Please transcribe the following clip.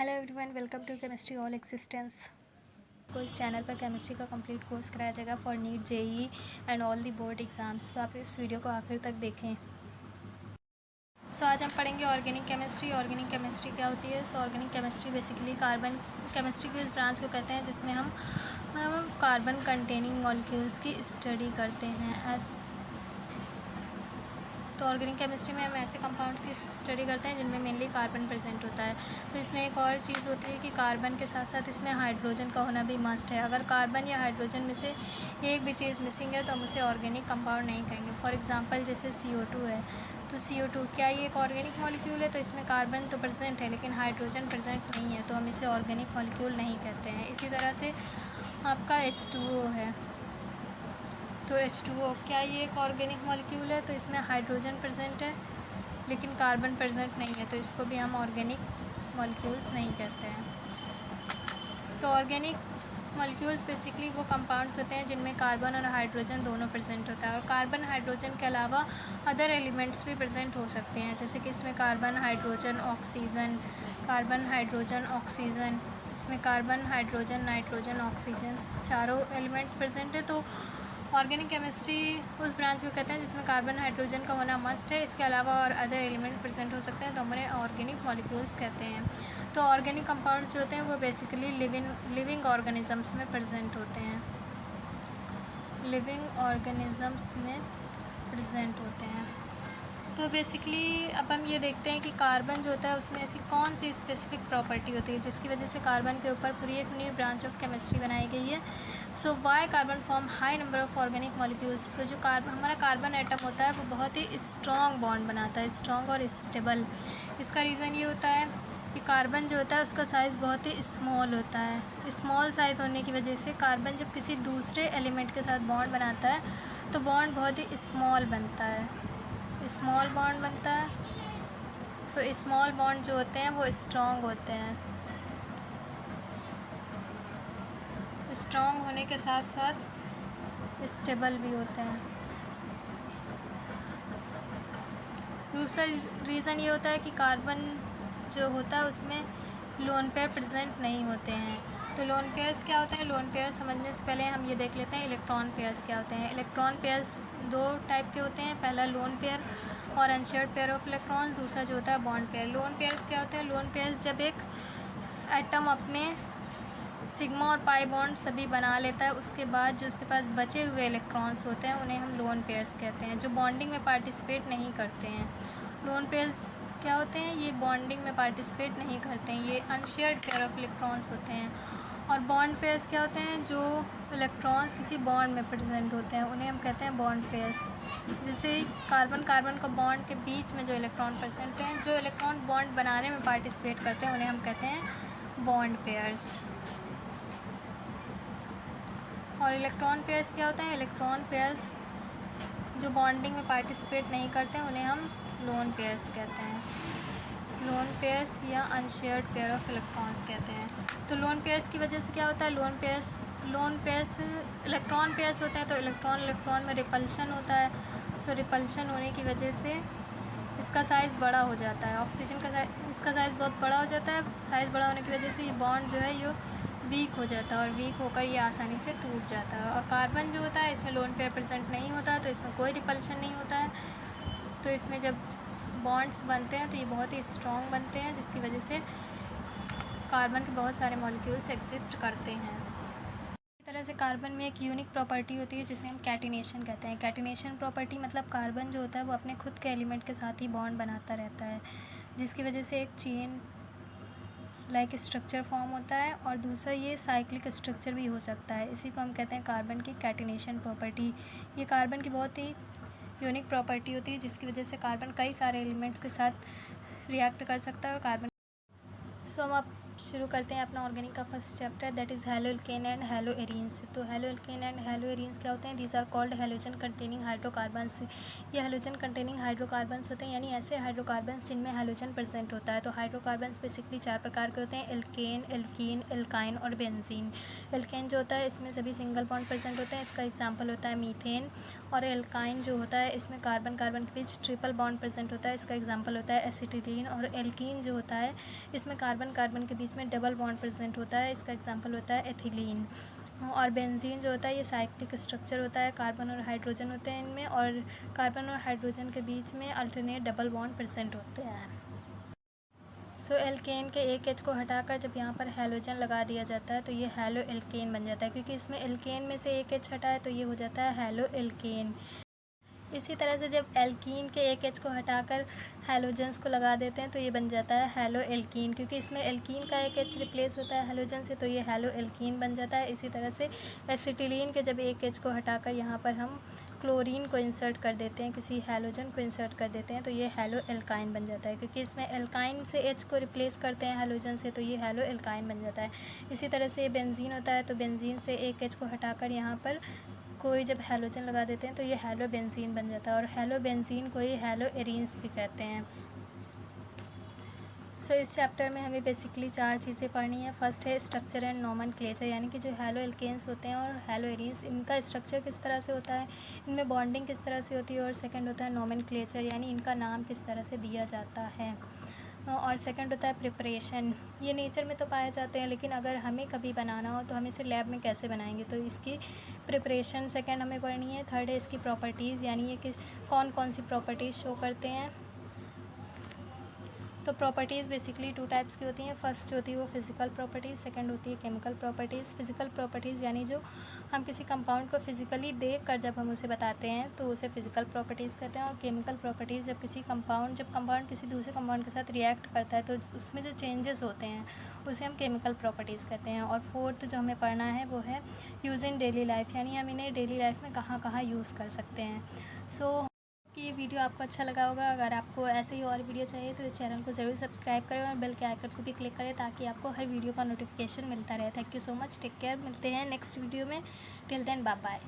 Hello everyone, welcome to chemistry all existence. को इस channel पर केमिस्ट्री का कंप्लीट कोर्स कराया जाएगा for NEET JEE and all the board exams. तो आप इस वीडियो को आखिर तक देखें। आज हम पढ़ेंगे ऑर्गेनिक केमिस्ट्री। ऑर्गेनिक केमिस्ट्री क्या होती है? Organic chemistry basically carbon chemistry की उस ब्रांच को कहते हैं जिसमें हम कार्बन कंटेनिंग मॉलिक्यूल्स की स्टडी करते हैं। तो ऑर्गेनिक केमिस्ट्री में हम ऐसे कंपाउंड्स की स्टडी करते हैं जिनमें मेनली कार्बन प्रेजेंट होता है। तो इसमें एक और चीज़ होती है कि कार्बन के साथ साथ इसमें हाइड्रोजन का होना भी मस्ट है। अगर कार्बन या हाइड्रोजन में से एक भी चीज़ मिसिंग है तो हम उसे ऑर्गेनिक कंपाउंड नहीं कहेंगे। फॉर एग्जांपल जैसे CO2 है, तो CO2 क्या ये एक ऑर्गेनिक मॉलिक्यूल है? तो इसमें कार्बन तो प्रेजेंट है लेकिन हाइड्रोजन प्रेजेंट नहीं है, तो हम इसे ऑर्गेनिक मॉलिक्यूल नहीं कहते हैं। इसी तरह से आपका H2O है, तो H2O क्या ये एक ऑर्गेनिक मॉलिक्यूल है? तो इसमें हाइड्रोजन प्रेजेंट है लेकिन कार्बन प्रेजेंट नहीं है, तो इसको भी हम ऑर्गेनिक मॉलिक्यूल्स नहीं कहते हैं। तो ऑर्गेनिक मॉलिक्यूल्स बेसिकली वो कंपाउंड्स होते हैं जिनमें कार्बन और हाइड्रोजन दोनों प्रेजेंट होता है, और कार्बन हाइड्रोजन के अलावा अदर एलिमेंट्स भी प्रेजेंट हो सकते हैं, जैसे कि इसमें carbon hydrogen oxygen, carbon hydrogen oxygen, इसमें कार्बन हाइड्रोजन नाइट्रोजन ऑक्सीजन, चारों एलिमेंट प्रेजेंट है। तो ऑर्गेनिक केमिस्ट्री उस ब्रांच को कहते हैं जिसमें कार्बन हाइड्रोजन का होना मस्ट है। इसके अलावा और अदर एलिमेंट प्रेजेंट हो सकते हैं, तो हमारे ऑर्गेनिक मॉलिक्यूल्स कहते हैं। तो ऑर्गेनिक कंपाउंड्स जो होते हैं वो बेसिकली लिविंग ऑर्गेनिजम्स में प्रेजेंट होते हैं, लिविंग ऑर्गेनिजम्स में प्रेजेंट होते हैं। तो बेसिकली अब हम ये देखते हैं कि कार्बन जो होता है उसमें ऐसी कौन सी स्पेसिफिक प्रॉपर्टी होती है जिसकी वजह से कार्बन के ऊपर पूरी एक न्यू ब्रांच ऑफ केमिस्ट्री बनाई गई है। So why carbon form high number of organic molecules. तो जो हमारा कार्बन एटम होता है वो बहुत ही स्ट्रॉन्ग बॉन्ड बनाता है, स्ट्रॉन्ग और स्टेबल। इसका रीज़न ये होता है कि कार्बन जो होता है उसका साइज़ बहुत ही स्मॉल होता है। स्मॉल साइज़ होने की वजह से कार्बन जब किसी दूसरे एलिमेंट के साथ बॉन्ड बनाता है तो बॉन्ड बहुत ही स्मॉल बनता है, स्मॉल बॉन्ड बनता है। तो स्मॉल बॉन्ड जो होते हैं वो स्ट्रॉन्ग होते हैं, स्ट्रॉन्ग होने के साथ साथ स्टेबल भी होते हैं। दूसरा रीज़न ये होता है कि कार्बन जो होता है उसमें लोन पेयर प्रेजेंट नहीं होते हैं। तो लोन पेयर्स क्या होते हैं? लोन पेयर समझने से पहले हम ये देख लेते हैं इलेक्ट्रॉन पेयर्स क्या होते हैं। इलेक्ट्रॉन पेयर्स दो टाइप के होते हैं, पहला लोन पेयर और अनशेयर्ड पेयर ऑफ इलेक्ट्रॉन्स, दूसरा जो होता है बॉन्ड पेयर। लोन पेयर्स क्या होते हैं? लोन पेयर्स जब एक एटम अपने सिग्मा और पाई बॉन्ड सभी बना लेता है, उसके बाद जो उसके पास बचे हुए इलेक्ट्रॉन्स होते हैं उन्हें हम लोन पेयर्स कहते हैं, जो बॉन्डिंग में पार्टिसिपेट नहीं करते हैं। लोन पेयर्स क्या होते हैं? ये बॉन्डिंग में पार्टिसिपेट नहीं करते हैं, ये अनशेयर्ड पेयर ऑफ इलेक्ट्रॉन्स होते हैं। और बॉन्ड पेयर्स क्या होते हैं? जो इलेक्ट्रॉन्स किसी बॉन्ड में प्रेजेंट होते हैं उन्हें हम कहते हैं बॉन्ड पेयर्स। जैसे कार्बन कार्बन का बॉन्ड के बीच में जो इलेक्ट्रॉन प्रेजेंट हैं, जो इलेक्ट्रॉन बॉन्ड बनाने में पार्टिसिपेट करते हैं उन्हें हम कहते हैं बॉन्ड पेयर्स। और इलेक्ट्रॉन पेयर्स क्या होते हैं? इलेक्ट्रॉन पेयर्स जो बॉन्डिंग में पार्टिसिपेट नहीं करते हैं उन्हें हम लोन पेयर्स कहते हैं, लोन पेयर्स या अनशेयर्ड पेयर ऑफ इलेक्ट्रॉन्स कहते हैं। तो लोन पेयर्स की वजह से क्या होता है? लोन पेयर्स इलेक्ट्रॉन पेयर्स होते हैं तो इलेक्ट्रॉन में रिपल्शन होता है। सो रिपल्शन होने की वजह से इसका साइज़ बड़ा हो जाता है, ऑक्सीजन का इसका साइज़ बहुत बड़ा हो जाता है। साइज़ बड़ा होने की वजह से ये बॉन्ड जो है ये वीक हो जाता है और वीक होकर ये आसानी से टूट जाता है। और कार्बन जो होता है इसमें लोन पेयर प्रेजेंट नहीं होता तो इसमें कोई रिपल्शन नहीं होता है, तो इसमें जब बॉन्ड्स बनते हैं तो ये बहुत ही स्ट्रॉन्ग बनते हैं, जिसकी वजह से कार्बन के बहुत सारे मॉलिक्यूल्स एग्जिस्ट करते हैं। इसी तरह से कार्बन में एक यूनिक प्रॉपर्टी होती है जिसे हम कैटिनेशन कहते हैं। कैटिनेशन प्रॉपर्टी मतलब कार्बन जो होता है वो अपने खुद के एलिमेंट के साथ ही बॉन्ड बनाता रहता है, जिसकी वजह से एक चेन लाइक स्ट्रक्चर फॉर्म होता है, और दूसरा ये साइक्लिक स्ट्रक्चर भी हो सकता है। इसी को हम कहते हैं कार्बन की कैटिनेशन प्रॉपर्टी। ये कार्बन की बहुत ही यूनिक प्रॉपर्टी होती है जिसकी वजह से कार्बन कई सारे एलिमेंट्स के साथ रिएक्ट कर सकता है। और कार्बन हम अब शुरू करते हैं अपना ऑर्गेनिक का first chapter, that is haloalkane and haloarenes. तो haloalkane and haloarenes क्या होते हैं? These are called halogen containing hydrocarbons. ये हैलोजन कंटेनिंग हाइड्रोकार्बन्स होते हैं, यानी ऐसे हाइड्रोकार्बन्स जिनमें हैलोजन प्रेजेंट होता है। तो हाइड्रोकार्बन्स बेसिकली 4 प्रकार के होते हैं, एल्केन, एल्कीन, एल्काइन और बेंजीन। एल्केन जो होता है इसमें सभी सिंगल बॉन्ड प्रेजेंट होते हैं, इसका एग्जाम्पल होता है मीथेन। और एल्काइन जो होता है इसमें कार्बन कार्बन के बीच ट्रिपल बॉन्ड प्रेजेंट होता है, इसका एग्जाम्पल होता है एसिटिलीन। और एल्कीन जो होता है इसमें कार्बन कार्बन के बीच बीच में डबल बॉन्ड प्रेजेंट होता है, इसका एग्जांपल होता है एथिलीन। और बेंजीन जो होता है ये साइक्लिक स्ट्रक्चर होता है, कार्बन और हाइड्रोजन होते हैं इनमें, और कार्बन और हाइड्रोजन के बीच में अल्टरनेट डबल बॉन्ड प्रेजेंट होते हैं। सो एल्केन के एक एच को हटाकर जब यहाँ पर हैलोजन लगा दिया जाता है तो ये हैलो एल्केन बन जाता है, क्योंकि इसमें एल्केन में से एक एच हटा है तो ये हो जाता है हैलो एल्केन। इसी तरह से जब एल्कीन के एक एच को हटाकर हैलोजन्स को लगा देते हैं तो ये बन जाता है हैलो एल्कीन, क्योंकि इसमें एल्कीन का एक एच रिप्लेस होता है हैलोजन से, तो ये हैलो एल्कीन बन जाता है। इसी तरह से एसिटिलीन के जब एक एच को हटाकर यहाँ पर हम क्लोरीन को इंसर्ट कर देते हैं, किसी हैलोजन को इंसर्ट कर देते हैं तो ये हैलो एल्काइन बन जाता है, क्योंकि इसमें एल्काइन से एच को रिप्लेस करते हैं हैलोजन से, तो ये हैलो एल्काइन बन जाता है। इसी तरह से बेंजीन होता है तो बेंजीन से एक एच को हटाकर यहाँ पर कोई जब हैलोजन लगा देते हैं तो ये हैलो बेंजीन बन जाता है, और हैलो बेंजीन को ये हैलो एरीन्स भी कहते हैं। सो इस चैप्टर में हमें बेसिकली 4 चीज़ें पढ़नी है। फर्स्ट है स्ट्रक्चर एंड नोमेनक्लेचर, यानी कि जो हैलो एल्केन्स होते हैं और हैलो एरीन्स, इनका स्ट्रक्चर किस तरह से होता है, इनमें बॉन्डिंग किस तरह से होती है, और सेकंड होता है नोमेनक्लेचर, यानी इनका नाम किस तरह से दिया जाता है, और सेकंड होता है प्रिपरेशन। ये नेचर में तो पाए जाते हैं, लेकिन अगर हमें कभी बनाना हो तो हम इसे लैब में कैसे बनाएंगे, तो इसकी प्रिपरेशन सेकंड हमें पढ़नी है। थर्ड है इसकी प्रॉपर्टीज़, यानी ये कि कौन कौन सी प्रॉपर्टीज़ शो करते हैं। तो प्रॉपर्टीज़ बेसिकली 2 टाइप्स की होती हैं। फर्स्ट होती है वो फिज़िकल प्रॉपर्टीज़, सेकंड होती है केमिकल प्रॉपर्टीज़। फिज़िकल प्रॉपर्टीज़ यानी जो हम किसी कंपाउंड को फिज़िकली देख कर जब हम उसे बताते हैं तो उसे फिज़िकल प्रॉपर्टीज़ कहते हैं। और केमिकल प्रॉपर्टीज़ जब कंपाउंड किसी दूसरे कंपाउंड के साथ रिएक्ट करता है तो उसमें जो चेंजेस होते हैं उसे हम केमिकल प्रॉपर्टीज़ कहते हैं। और फोर्थ जो हमें पढ़ना है वो है यूज़ इन डेली लाइफ, यानी हम इन्हें डेली लाइफ में कहाँ कहाँ यूज़ कर सकते हैं। सो कि ये वीडियो आपको अच्छा लगा होगा। अगर आपको ऐसे ही और वीडियो चाहिए तो इस चैनल को ज़रूर सब्सक्राइब करें और बेल के आइकन को भी क्लिक करें ताकि आपको हर वीडियो का नोटिफिकेशन मिलता रहे। Thank you so much, take care, मिलते हैं नेक्स्ट वीडियो में। Till then bye bye.